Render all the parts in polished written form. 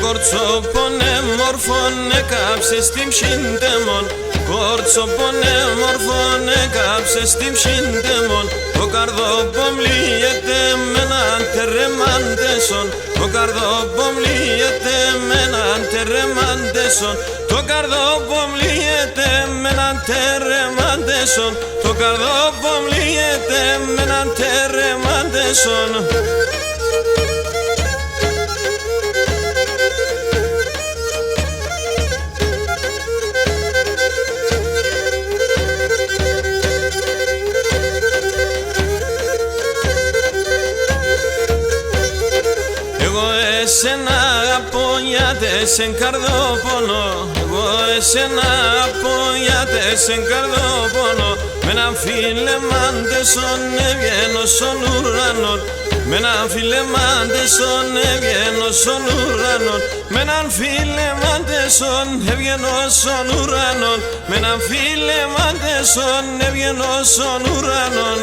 κορτσόπονε μόρφων έκαψε στην ψυντεμόν. Κορτσόπονε μόρφων έκαψε στην ψυντεμόν. Το καρδόπομ λύεται με έναν τερεμάντεσον. Το καρδόπομ λύεται με έναν τερεμάντεσον. Το καρδόπομ λύεται με έναν τερεμάντεσον. Το καρδόπομ λύεται με έναν τερεμάντεσον. Εσένα απογιάτες εν καρδόπονο. Εγώ εσένα απογιάτες εν καρδόπονο. Με έναν φιλεμάντεσον έβγαινω στον ουρανόν. Με έναν φιλεμάντεσον έβγαινω στον ουρανόν. Με έναν φιλεμάντεσον έβγαινω στον ουρανόν. Με έναν φιλεμάντεσον έβγαινω στον ουρανόν.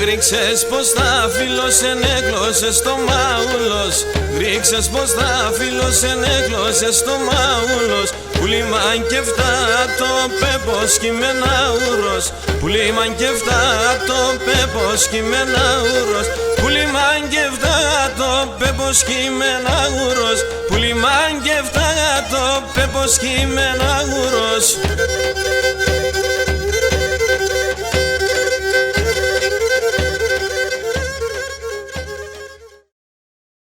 Γρίξες πως τα φίλος ενέκλωσες το μάουλος. Γρίξες πως τα φίλος ενέκλωσες το μάουλος. Πουλήμαν και φτά το πέπος κειμένα ουρός. Πουλήμαν και φτά το πέπος κειμένα ουρός. Πουλήμαν και φτά το πέπος κειμένα ουρός. Πουλήμαν και φτά το πέπος κειμένα ουρός.